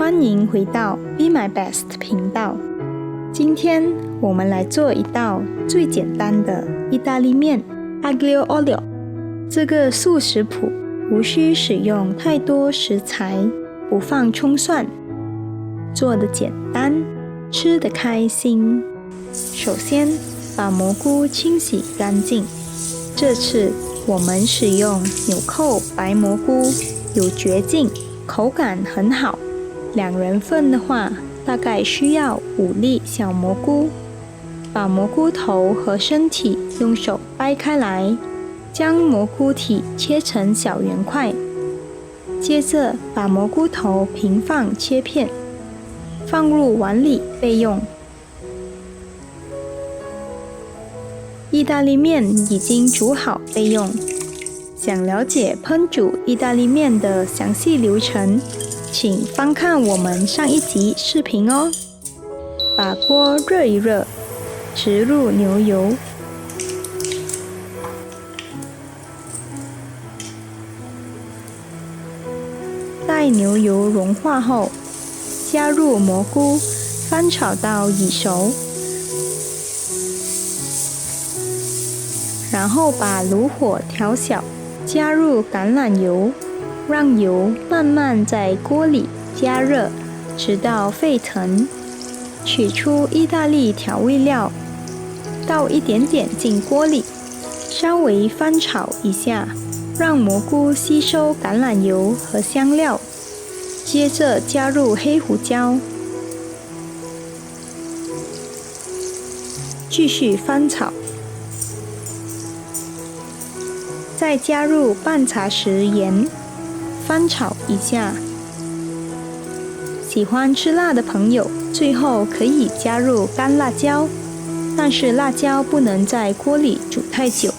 欢迎回到 Be My Best 频道。今天我们来做一道最简单的意大利面 Aglio Olio。这个素食谱无需使用太多食材，不放葱蒜，做得简单，吃得开心。首先把蘑菇清洗干净，这次我们使用纽扣白蘑菇，有嚼劲，口感很好。2人份的话，大概需要5粒小蘑菇。把蘑菇头和身体用手掰开来，将蘑菇体切成小圆块。接着把蘑菇头平放切片，放入碗里备用。意大利面已经煮好备用。想了解烹煮意大利面的详细流程，请翻看我们上一集视频哦。把锅热一热，植入牛油，待牛油融化后，加入蘑菇，翻炒到已熟。然后把炉火调小，加入橄榄油，让油慢慢在锅里加热，直到沸腾。取出意大利调味料，倒一点点进锅里，稍微翻炒一下，让蘑菇吸收橄榄油和香料。接着加入黑胡椒，继续翻炒。再加入半茶匙盐，翻炒一下。喜欢吃辣的朋友，最后可以加入干辣椒，但是辣椒不能在锅里煮太久，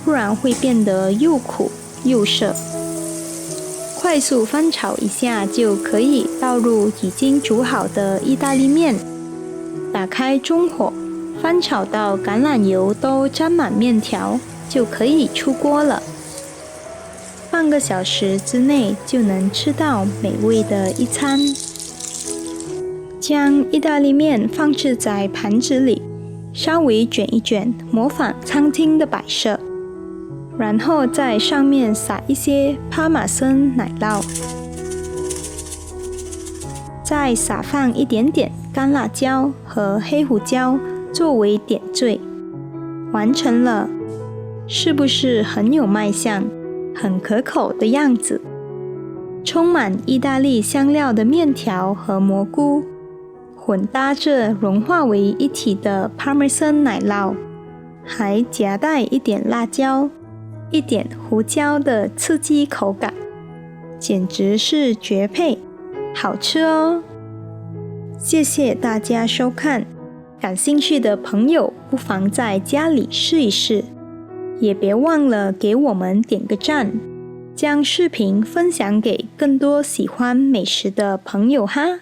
不然会变得又苦又涩。快速翻炒一下就可以倒入已经煮好的意大利面，打开中火，翻炒到橄榄油都沾满面条，就可以出锅了。半个小时之内就能吃到美味的一餐。将意大利面放置在盘子里，稍微卷一卷，模仿餐厅的摆设，然后在上面撒一些帕玛森奶酪，再撒放一点点干辣椒和黑胡椒作为点缀。完成了，是不是很有卖相？很可口的样子。充满意大利香料的面条和蘑菇，混搭着融化为一体的 Parmesan 奶酪，还夹带一点辣椒、一点胡椒的刺激口感，简直是绝配，好吃哦！谢谢大家收看，感兴趣的朋友不妨在家里试一试。也别忘了给我们点个赞，将视频分享给更多喜欢美食的朋友哈！